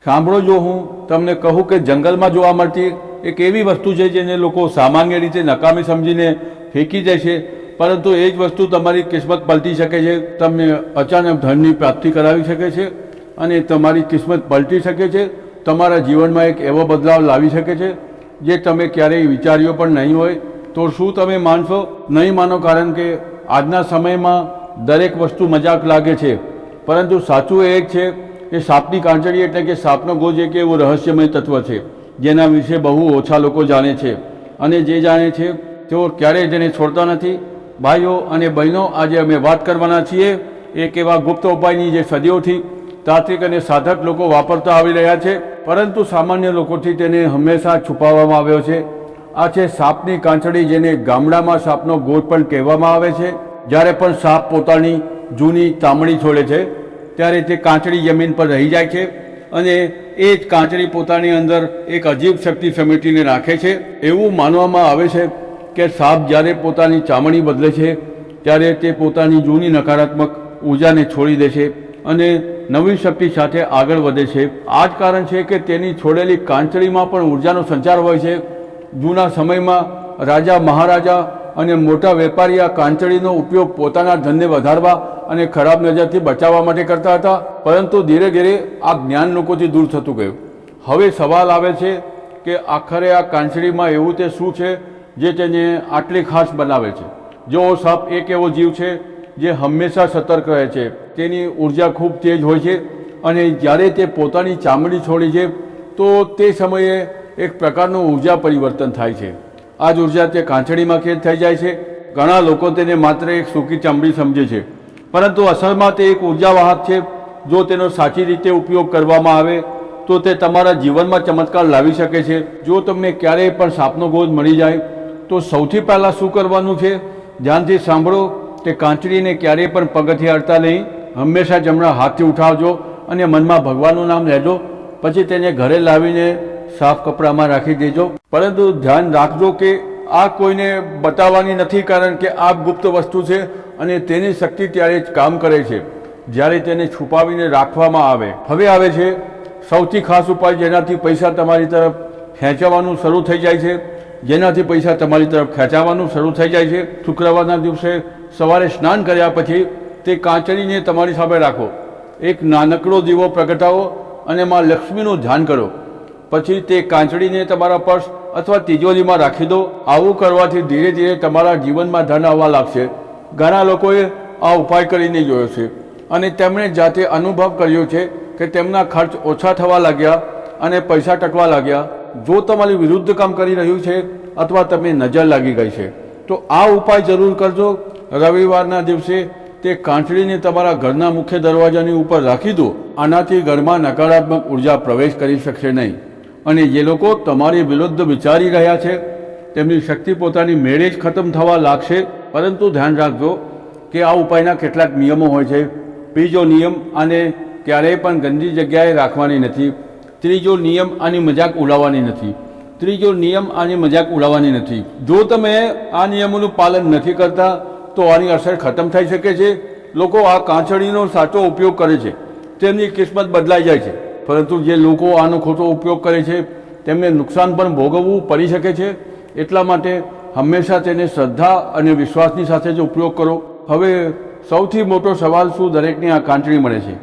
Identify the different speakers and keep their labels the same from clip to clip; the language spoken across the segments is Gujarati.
Speaker 1: સાંભળો, જો હું તમને કહું કે જંગલમાં જોવા મળતી એક એવી વસ્તુ છે જેને લોકો સામાન્ય રીતે નકામી સમજીને ફેંકી દે છે, પરંતુ એ જ વસ્તુ તમારી કિસ્મત પલટી શકે છે, તમને અચાનક ધનની પ્રાપ્તિ કરાવી શકે છે અને તમારી કિસ્મત પલટી શકે છે, તમારા જીવનમાં એક એવો બદલાવ લાવી શકે છે જે તમે ક્યારેય વિચાર્યો પણ નહીં હોય. તો શું તમે માનશો? નહીં માનો, કારણ કે આજના સમયમાં દરેક વસ્તુ મજાક લાગે છે, પરંતુ સાચું એ જ છે કે સાપની કાંચળી એટલે કે સાપનો ગોજ એક એવું રહસ્યમય તત્વ છે જેના વિશે બહુ ઓછા લોકો જાણે છે, અને જે જાણે છે તેઓ ક્યારેય તેને છોડતા નથી. ભાઈઓ અને બહેનો, આજે અમે વાત કરવાના છીએ એક એવા ગુપ્ત ઉપાયની જે સદીઓથી તાત્વિક અને સાધક લોકો વાપરતા આવી રહ્યા છે, પરંતુ સામાન્ય લોકોથી તેને હંમેશા છુપાવવામાં આવ્યો છે. આ છે સાપની કાંચળી, જેને ગામડામાં સાપનો ગોજ પણ કહેવામાં આવે છે. જ્યારે પણ સાપ પોતાની જૂની ચામડી છોડે છે ત્યારે તે કાંચળી જમીન પર રહી જાય છે અને એ જ કાંચળી પોતાની અંદર એક અજીબ શક્તિ સમેટીને રાખે છે. એવું માનવામાં આવે છે કે સાપ જ્યારે પોતાની ચામડી બદલે છે ત્યારે તે પોતાની જૂની નકારાત્મક ઉર્જાને છોડી દે છે અને નવી શક્તિ સાથે આગળ વધે છે. આ જ કારણ છે કે તેની છોડેલી કાંચળીમાં પણ ઉર્જાનો સંચાર હોય છે. જૂના સમયમાં રાજા, મહારાજા અને મોટા વેપારી આ કાંચળીનો ઉપયોગ પોતાના ધનને વધારવા અને ખરાબ નજરથી બચાવવા માટે કરતા હતા, પરંતુ ધીરે ધીરે આ જ્ઞાન લોકોથી દૂર થતું ગયું. હવે સવાલ આવે છે કે આખરે આ કાંચળીમાં એવું તે શું છે જે તેને આટલી ખાસ બનાવે છે? જો સાપ એક એવો જીવ છે જે હંમેશા સતર્ક રહે છે, તેની ઉર્જા ખૂબ તેજ હોય છે અને જ્યારે તે પોતાની ચામડી છોડી છે તો તે સમયે એક પ્રકારનું ઉર્જા પરિવર્તન થાય છે. આ જ ઉર્જા તે કાંચળીમાં કેદ થઈ જાય છે. ઘણા લોકો તેને માત્ર એક સૂકી ચામડી સમજે છે, પરંતુ અસલમાં તે એક ઉર્જાવાહક છે. જો તેનો સાચી રીતે ઉપયોગ કરવામાં આવે તો તે તમારા જીવનમાં ચમત્કાર લાવી શકે છે. જો તમને ક્યારેય પણ સાપનો ગોજ મળી જાય તો સૌથી પહેલાં શું કરવાનું છે? ધ્યાનથી સાંભળો. તે કાંચળીને ક્યારેય પણ પગથી અડતા નહીં. હંમેશા જમણા હાથથી ઉઠાવજો અને મનમાં ભગવાનનું નામ લેજો. પછી તેને ઘરે લાવીને સાફ કપડામાં રાખી દેજો. પરંતુ ધ્યાન રાખજો કે આ કોઈને બતાવવાની નથી, કારણ કે આ ગુપ્ત વસ્તુ છે અને તેની શક્તિ ત્યારે જ કામ કરે છે જ્યારે તેને છુપાવીને રાખવામાં આવે. હવે આવે છે સૌથી ખાસ ઉપાય, જેનાથી પૈસા તમારી તરફ ખેંચવાનું શરૂ થઈ જાય છે. શુક્રવારના દિવસે સવારે સ્નાન કર્યા પછી તે કાંચળીને તમારી સામે રાખો. એક નાનકડો દીવો પ્રગટાવો અને માં લક્ષ્મીનું ધ્યાન કરો. પછી તે કાંચળીને તમારા પર્સ અથવા તિજોરીમાં રાખી દો. આવું કરવાથી ધીરે ધીરે તમારા જીવનમાં ધન આવવા લાગશે. ઘણા લોકોએ આ ઉપાય કરીને જોયો છે અને તેમણે જાતે અનુભવ કર્યો છે કે તેમના ખર્ચ ઓછા થવા લાગ્યા અને પૈસા ટકવા લાગ્યા. જો તમારી વિરુદ્ધ કામ કરી રહ્યું છે અથવા તમને નજર લાગી ગઈ છે તો આ ઉપાય જરૂર કરજો. રવિવારના દિવસે તે કાંચળીને તમારા ઘરના મુખ્ય દરવાજાની ઉપર રાખી દો. આનાથી ઘરમાં નકારાત્મક ઉર્જા પ્રવેશ કરી શકશે નહીં અને જે લોકો તમારી વિરુદ્ધ વિચારી રહ્યા છે તેમની શક્તિ પોતાની મેળે જ ખતમ થવા લાગશે. પરંતુ ધ્યાન રાખજો કે આ ઉપાયના કેટલાક નિયમો હોય છે. બીજો નિયમ, આને ક્યારેય પણ ગંદી જગ્યાએ રાખવાની નથી. ત્રીજો નિયમ, આની મજાક ઉડાવવાની નથી. જો તમે આ નિયમોનું પાલન નથી કરતા તો આની અસર ખતમ થઈ શકે છે. લોકો આ કાંચળીનો સાચો ઉપયોગ કરે છે, તેમની કિસ્મત બદલાઈ જાય છે, પરંતુ જે લોકો આનો ખોટો ઉપયોગ કરે છે તેમને નુકસાન પણ ભોગવવું પડી શકે છે. એટલા માટે હંમેશા તેને શ્રદ્ધા અને વિશ્વાસની સાથે જ ઉપયોગ કરો. હવે સૌથી મોટો સવાલ, શું દરેકને આ કાંચળી મળે છે?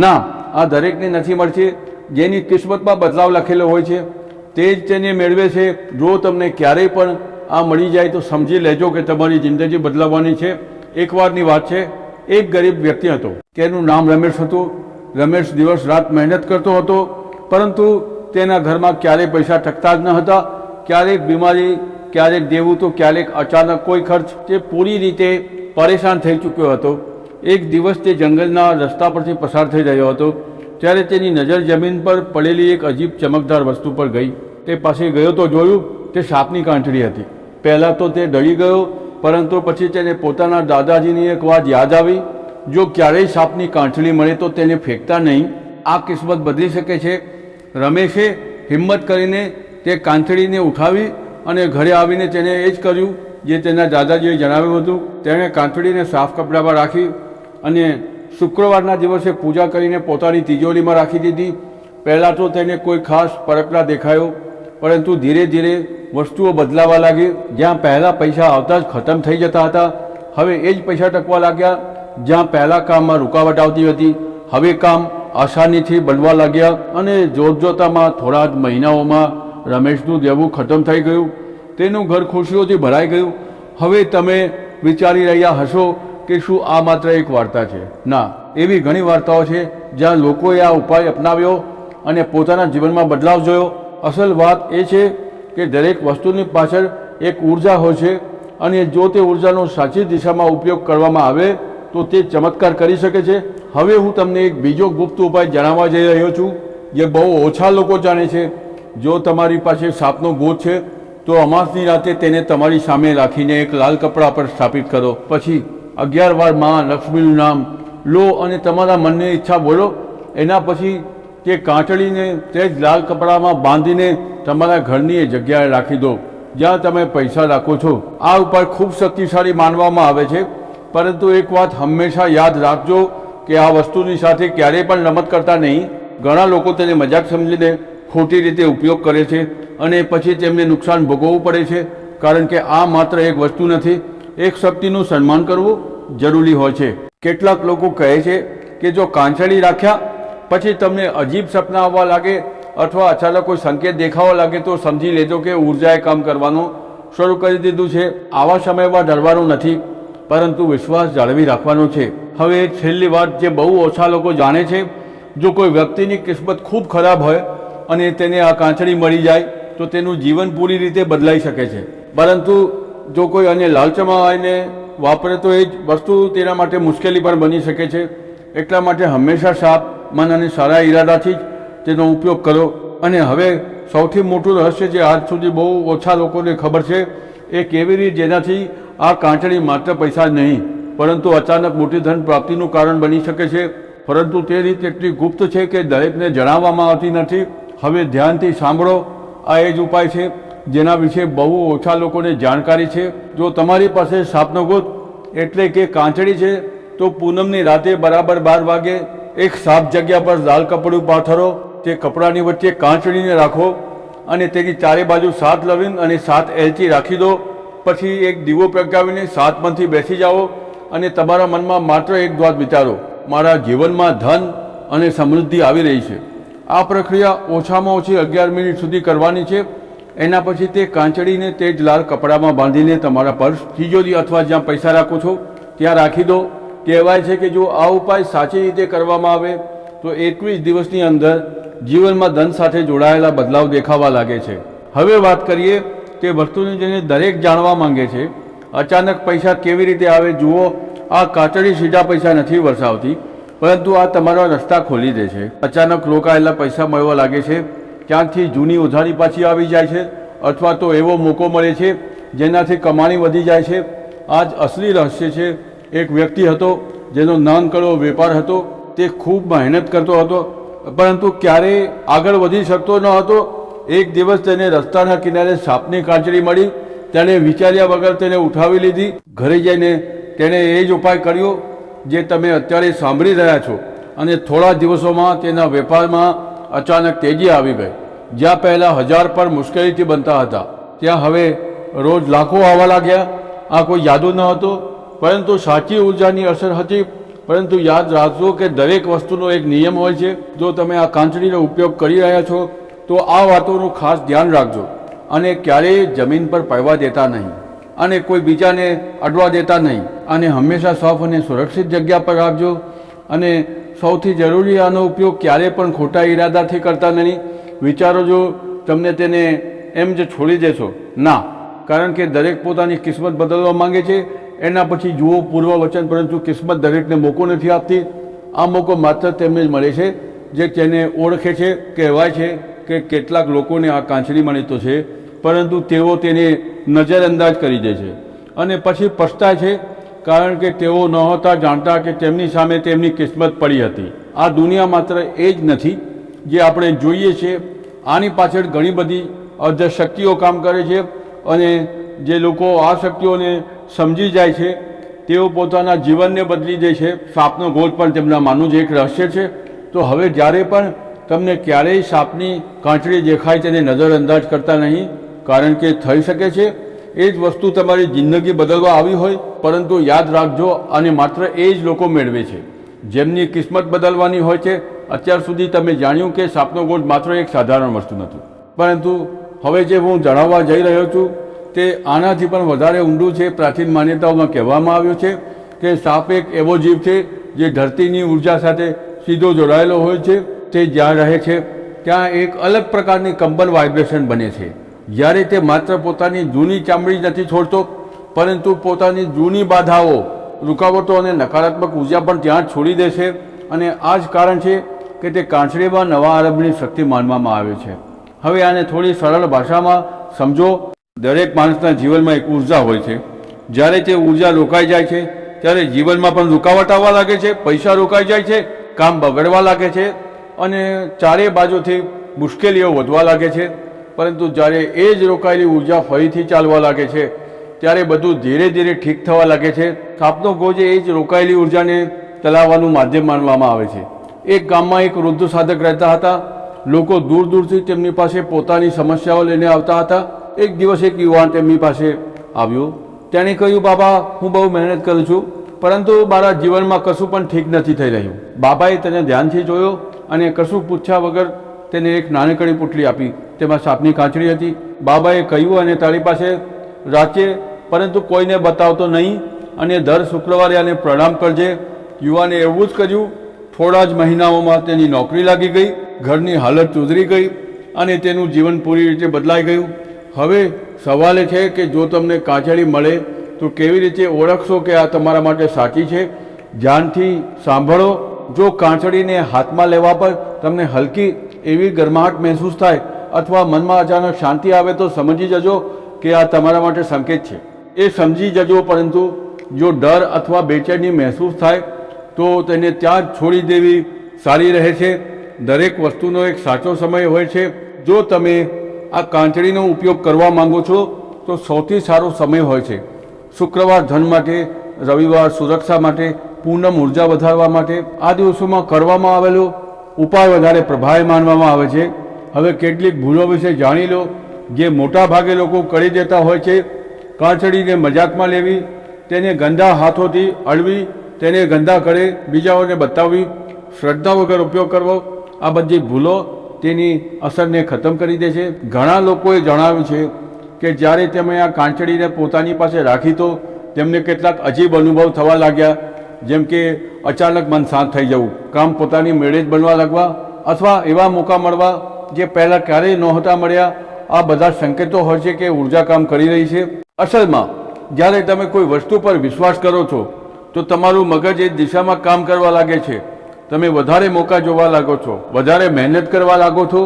Speaker 1: ના, આ દરેકને નથી મળતી. જેની કિસ્મતમાં બદલાવ લખેલો હોય છે તે જ તેને મેળવે છે. જો તમને ક્યારેય પણ આ મળી જાય તો સમજી લેજો કે તમારી જિંદગી બદલાવવાની છે. એકવારની વાત છે, એક ગરીબ વ્યક્તિ હતો. તેનું નામ રમેશ હતું. રમેશ દિવસ રાત મહેનત કરતો હતો, પરંતુ તેના ઘરમાં ક્યારેય પૈસા ટકતા જ ન હતા. ક્યારેક બીમારી, ક્યારેક દેવું તો ક્યારેક અચાનક કોઈ ખર્ચ. તે પૂરી રીતે પરેશાન થઈ ચૂક્યો હતો. એક દિવસ તે જંગલના રસ્તા પરથી પસાર થઈ રહ્યો હતો ત્યારે તેની નજર જમીન પર પડેલી એક અજીબ ચમકદાર વસ્તુ પર ગઈ. તે પાસે ગયો તો જોયું તે સાપની કાંચળી હતી. પહેલાં તો તે ડરી ગયો, પરંતુ પછી તેને પોતાના દાદાજીની એક વાત યાદ આવી. જો ક્યારેય સાપની કાંચળી મળે તો તેને ફેંકતા નહીં. આ કિસ્મત બદલી શકે છે. રમેશે હિંમત કરીને તે કાંચળીને ઉઠાવી અને ઘરે આવીને તેને એ જ કર્યું જે તેના દાદાજીએ જણાવ્યું હતું. તેણે કાંચળીને સાફ કપડામાં રાખી અને શુક્રવારના દિવસે પૂજા કરીને પોતાની તિજોરીમાં રાખી દીધી. પહેલાં તો તેને કોઈ ખાસ ફરક ના દેખાયો, પરંતુ ધીરે ધીરે વસ્તુઓ બદલાવા લાગી. જ્યાં પહેલાં પૈસા આવતા જ ખતમ થઈ જતા હતા, હવે એ જ પૈસા ટકવા લાગ્યા. જ્યાં પહેલાં કામમાં રૂકાવટ આવતી હતી, હવે કામ આસાનીથી બનવા લાગ્યા. અને જોતજોતામાં થોડા જ મહિનાઓમાં રમેશનું દેવું ખતમ થઈ ગયું. તેનું ઘર ખુશીઓથી ભરાઈ ગયું. હવે તમે વિચારી રહ્યા હશો કે શું આ માત્ર એક વાર્તા છે? ના, એવી ઘણી વાર્તાઓ છે જ્યાં લોકોએ આ ઉપાય અપનાવ્યો અને પોતાના જીવનમાં બદલાવ જોયો. અસલ વાત એ છે કે દરેક વસ્તુની પાછળ એક ઉર્જા હોય છે, અને જો તે ઉર્જાનો સાચી દિશામાં ઉપયોગ કરવામાં આવે તો તે ચમત્કાર કરી શકે છે. હવે હું તમને એક બીજો ગુપ્ત ઉપાય જણાવવા જઈ રહ્યો છું, જે બહુ ઓછા લોકો જાણે છે. જો તમારી પાસે સાપનો ભૂત છે તો અમાસની રાતે તેને તમારી સામે રાખીને એક લાલ કપડા પર સ્થાપિત કરો. પછી 11 વાર માં લક્ષ્મીનું નામ લો અને તમારા મનની ઈચ્છા બોલો. એના પછી તે કાંટળીને તે જ લાલ કપડામાં બાંધીને તમારા ઘરની એ જગ્યાએ રાખી દો જ્યાં તમે પૈસા રાખો છો. આ ઉપાય ખૂબ શક્તિશાળી માનવામાં આવે છે, પરંતુ એક વાત હંમેશા યાદ રાખજો કે આ વસ્તુની સાથે ક્યારેય પણ રમત કરતા નહીં. ઘણા લોકો તેને મજાક સમજીને ખોટી રીતે ઉપયોગ કરે છે અને પછી તેમને નુકસાન ભોગવવું પડે છે, કારણ કે આ માત્ર એક વસ્તુ નથી. એક શક્તિનું સન્માન કરવું જરૂરી હોય છે. કેટલાક લોકો કહે છે કે જો કાંચળી રાખ્યા પછી તમને અજીબ સપના આવવા લાગે અથવા અચાનક કોઈ સંકેત દેખાવા લાગે તો સમજી લેજો કે ઉર્જાએ કામ કરવાનું શરૂ કરી દીધું છે. આવા સમયમાં ડરવાનું નથી, પરંતુ વિશ્વાસ જાળવી રાખવાનો છે. હવે છેલ્લી વાત જે બહુ ઓછા લોકો જાણે છે, જો કોઈ વ્યક્તિની કિસ્મત ખૂબ ખરાબ હોય અને તેને આ કાંચળી મળી જાય તો તેનું જીવન પૂરી રીતે બદલાઈ શકે છે. પરંતુ જો કોઈ અન્ય લાલચમાં આવીને વાપરે તો એ જ વસ્તુ તેના માટે મુશ્કેલી પણ બની શકે છે. એટલા માટે હંમેશા સાફ મન અને સારા ઈરાદાથી જ તેનો ઉપયોગ કરો. અને હવે સૌથી મોટું રહસ્ય જે આજ સુધી બહુ ઓછા લોકોને ખબર છે, એ કેવી રીતે જેનાથી આ કાંચળી માત્ર પૈસા જ નહીં પરંતુ અચાનક મોટી ધન પ્રાપ્તિનું કારણ બની શકે છે. પરંતુ તે રીત એટલી ગુપ્ત છે કે દરેકને જણાવવામાં આવતી નથી. હવે ધ્યાનથી સાંભળો, આ એ જ ઉપાય છે જેના વિશે બહુ ઓછા લોકોને જાણકારી છે. જો તમારી પાસે સાપનો ગોત એટલે કે કાંચળી છે તો પૂનમની રાતે બરાબર 12 વાગે એક સાફ જગ્યા પર લાલ કપડું પાથરો. તે કપડાની વચ્ચે કાંચળીને રાખો અને તેની ચારે બાજુ 7 લવિંગ અને 7 એલચી રાખી દો. પછી એક દીવો પ્રગટાવીને 7 મનથી બેસી જાઓ અને તમારા મનમાં માત્ર એક વાત વિચારો, મારા જીવનમાં ધન અને સમૃદ્ધિ આવી રહી છે. આ પ્રક્રિયા ઓછામાં ઓછી 11 મિનિટ સુધી કરવાની છે. એના પછી તે કાંચળીને તે જ લાલ કપડામાં બાંધીને તમારા પર્સ, તિજોરી અથવા જ્યાં પૈસા રાખો છો ત્યાં રાખી દો. કહેવાય છે કે જો આ ઉપાય સાચી રીતે કરવામાં આવે તો 21 દિવસની અંદર જીવનમાં ધન સાથે જોડાયેલા બદલાવ દેખાવા લાગે છે. હવે વાત કરીએ તે વસ્તુની જેને દરેક જાણવા માંગે છે, અચાનક પૈસા કેવી રીતે આવે. જુઓ, આ કાંચળી સીધા પૈસા નથી વરસાવતી, પરંતુ આ તમારા રસ્તા ખોલી દે છે. અચાનક રોકાયેલા પૈસા મળવા લાગે છે, ક્યાંકથી જૂની ઉધારી પાછી આવી જાય છે, અથવા તો એવો મોકો મળે છે જેનાથી કમાણી વધી જાય છે. આ જ અસલી રહસ્ય છે. એક વ્યક્તિ હતો જેનો નાનકડો વેપાર હતો. તે ખૂબ મહેનત કરતો હતો, પરંતુ ક્યારેય આગળ વધી શકતો ન હતો. એક દિવસ તેને રસ્તાના કિનારે સાપની કાંચળી મળી. તેણે વિચાર્યા વગર તેને ઉઠાવી લીધી. ઘરે જઈને તેણે એ જ ઉપાય કર્યો જે તમે અત્યારે સાંભળી રહ્યા છો, અને થોડા દિવસોમાં તેના વેપારમાં અચાનક તેજી આવી ગઈ. જ્યાં પહેલાં 1000 પર મુશ્કેલીથી બનતા હતા, ત્યાં હવે રોજ લાખો આવવા લાગ્યા. આ કોઈ જાદુ ન હતો, પરંતુ સાચી ઉર્જાની અસર હતી. પરંતુ યાદ રાખજો કે દરેક વસ્તુનો એક નિયમ હોય છે. જો તમે આ કાંચળીનો ઉપયોગ કરી રહ્યા છો તો આ વાતોનું ખાસ ધ્યાન રાખજો અને ક્યારેય જમીન પર પડવા દેતા નહીં અને કોઈ બીજાને અડવા દેતા નહીં. અને હંમેશા સાફ અને સુરક્ષિત જગ્યા પર રાખજો. અને સૌથી જરૂરી, આનો ઉપયોગ ક્યારેય પણ ખોટા ઈરાદાથી કરતા નહીં. વિચારો જો તમને તેને એમ જ છોડી દેશો. ના, કારણ કે દરેક પોતાની કિસ્મત બદલવા માંગે છે. એના પછી જુઓ પૂર્વ વચન, પરંતુ કિસ્મત દરેકને મોકો નથી આપતી. આ મોકો માત્ર તેમને જ મળે છે જે તેને ઓળખે છે. કહેવાય છે કે કેટલાક લોકોને આ કાંચળી મળી તો છે, પરંતુ તેઓ તેને નજરઅંદાજ કરી દે છે અને પછી પછતાય છે, કારણ કે તેઓ નહોતા જાણતા કે તેમની સામે તેમની કિસ્મત પડી હતી. આ દુનિયા માત્ર એ જ નથી જે આપણે જોઈએ છીએ. આની પાછળ ઘણી બધી અર્ધ શક્તિઓ કામ કરે છે, અને જે લોકો આ શક્તિઓને સમજી જાય છે તેઓ પોતાના જીવનને બદલી દે છે. સાપનો ગોળ પણ તેમના માનું જ એક રહસ્ય છે. તો હવે જ્યારે પણ તમને ક્યારેય સાપની કાંચળી દેખાય તેને નજરઅંદાજ કરતા નહીં, કારણ કે થઈ શકે છે એ જ વસ્તુ તમારી જિંદગી બદલવા આવી હોય, પરંતુ યાદ રાખજો અને માત્ર એ જ લોકો મેળવે છે જેમની કિસ્મત બદલવાની હોય છે. અત્યાર સુધી તમે જાણ્યું કે સાપનો ગોઠ માત્ર એક સાધારણ વસ્તુ નથી, પરંતુ હવે જે હું જણાવવા જઈ રહ્યો છું તે આનાથી પણ વધારે ઊંડું છે. પ્રાચીન માન્યતાઓમાં કહેવામાં આવ્યું છે કે સાપ એક એવો જીવ છે જે ધરતીની ઉર્જા સાથે સીધો જોડાયેલો હોય છે. તે જ્યાં રહે છે ત્યાં એક અલગ પ્રકારની કંપન વાઇબ્રેશન બને છે. જ્યારે તે માત્ર પોતાની જૂની ચામડી નથી છોડતો, પરંતુ પોતાની જૂની બાધાઓ, રૂકાવટો અને નકારાત્મક ઉર્જા પણ ત્યાં જ છોડી દે છે. અને આ જ કારણ છે કે તે કાંચળીમાં નવા આરંભની શક્તિ માનવામાં આવે છે. હવે આને થોડી સરળ ભાષામાં સમજો. દરેક માણસના જીવનમાં એક ઉર્જા હોય છે. જ્યારે તે ઉર્જા રોકાઈ જાય છે ત્યારે જીવનમાં પણ રૂકાવટ આવવા લાગે છે, પૈસા રોકાઈ જાય છે, કામ બગડવા લાગે છે અને ચારે બાજુથી મુશ્કેલીઓ વધવા લાગે છે. પરંતુ જ્યારે એ જ રોકાયેલી ઉર્જા ફરીથી ચાલવા લાગે છે ત્યારે બધું ધીરે ધીરે ઠીક થવા લાગે છે. સાપનો ગોજ એ જ રોકાયેલી ઉર્જાને ચલાવવાનું માધ્યમ માનવામાં આવે છે. એક ગામમાં એક વૃદ્ધ સાધક રહેતા હતા. લોકો દૂર દૂરથી તેમની પાસે પોતાની સમસ્યાઓ લઈને આવતા હતા. એક દિવસ એક યુવાન તેમની પાસે આવ્યો. તેણે કહ્યું, બાબા, હું બહુ મહેનત કરું છું, પરંતુ મારા જીવનમાં કશું પણ ઠીક નથી થઈ રહ્યું. બાબાએ તેને ધ્યાનથી જોયો અને કશું પૂછ્યા વગર તેને એક નાનકડી પુટલી આપી. તેમાં સાપની કાંચળી હતી. બાબાએ કહ્યું, અને તારી પાસે રાખજે, પરંતુ કોઈને બતાવતો નહીં, અને દર શુક્રવારે આને પ્રણામ કરજે. યુવાને એવું જ કર્યું. થોડા જ મહિનાઓમાં તેની નોકરી લાગી ગઈ, ઘરની હાલત સુધરી ગઈ અને તેનું જીવન પૂરી રીતે બદલાઈ ગયું. હવે સવાલ એ છે કે જો તમને કાંચળી મળે તો કેવી રીતે ઓળખશો કે આ તમારા માટે સાચી છે? ધ્યાનથી સાંભળો. જો કાંચળીને હાથમાં લેવા પર તમને હલકી એવી ગરમાહટ મહેસૂસ થાય અથવા મનમાં અચાનક શાંતિ આવે તો સમજી જજો કે આ તમારા માટે સંકેત છે. એ સમજી જજો. પરંતુ જો ડર અથવા બેચેની મહેસૂસ થાય તો તેને ત્યાં જ છોડી દેવી સારી રહે છે. દરેક વસ્તુનો એક સાચો સમય હોય છે. જો તમે આ કાંચળીનો ઉપયોગ કરવા માંગો છો તો સૌથી સારો સમય હોય છે શુક્રવાર ધન માટે, રવિવાર સુરક્ષા માટે, પૂનમ ઉર્જા વધારવા માટે. આ દિવસોમાં કરવામાં આવેલો ઉપાય વધારે પ્રભાવી માનવામાં આવે છે. હવે કેટલીક ભૂલો વિશે જાણી લો જે મોટા ભાગે લોકો કરી દેતા હોય છે. કાંચળીને મજાકમાં લેવી, તેને ગંદા હાથોથી અડવી, તેને ગંદા કરે બીજાઓને બતાવવી, શ્રદ્ધા વગર ઉપયોગ કરવો, આ બધી ભૂલો તેની અસરને ખતમ કરી દે છે. ઘણા લોકોએ જણાવ્યું છે કે જ્યારે તેમણે આ કાંચળીને પોતાની પાસે રાખી તો તેમને કેટલાક અજીબ અનુભવ થવા લાગ્યા, જેમ કે અચાનક મન શાંત થઈ જવું, કામ પોતાની મેળે જ બનવા લાગવા, અથવા એવા મોકા મળવા જે પહેલાં ક્યારેય નહોતા મળ્યા. આ બધા સંકેતો હોય છે કે ઉર્જા કામ કરી રહી છે. અસલમાં જ્યારે તમે કોઈ વસ્તુ પર વિશ્વાસ કરો છો તો તમારું મગજ એ દિશામાં કામ કરવા લાગે છે. તમે વધારે મોકા જોવા લાગો છો, વધારે મહેનત કરવા લાગો છો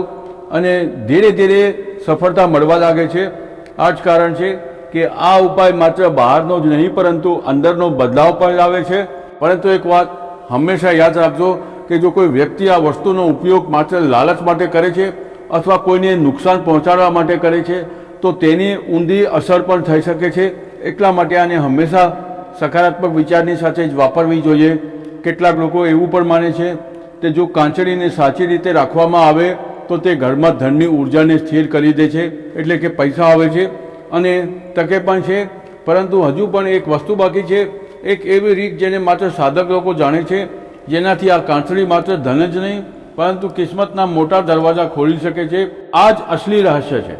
Speaker 1: અને ધીરે ધીરે સફળતા મળવા લાગે છે. આ જ કારણ છે કે આ ઉપાય માત્ર બહારનો જ નહીં પરંતુ અંદરનો બદલાવ પણ લાવે છે. પરંતુ એક વાત હંમેશા યાદ રાખજો કે જો કોઈ વ્યક્તિ આ વસ્તુનો ઉપયોગ માત્ર લાલચ માટે કરે છે અથવા કોઈને નુકસાન પહોંચાડવા માટે કરે છે તો તેની ઊંધી અસર પણ થઈ શકે છે. એટલા માટે આને હંમેશા સકારાત્મક વિચારની સાથે જ વાપરવી જોઈએ. કેટલાક લોકો એવું પણ માને છે કે જો કાંચળીને સાચી રીતે રાખવામાં આવે તો તે ઘરમાં ધનની ઉર્જાને સ્થિર કરી દે છે, એટલે કે પૈસા આવે છે અને ટકે પણ છે. પરંતુ હજુ પણ એક વસ્તુ બાકી છે, એક એવી રીત જેને માત્ર સાધક લોકો જાણે છે, જેનાથી આ કાંચળી માત્ર ધન જ નહીં પરંતુ કિસ્મતના મોટા દરવાજા ખોલી શકે છે. આ જ અસલી રહસ્ય છે.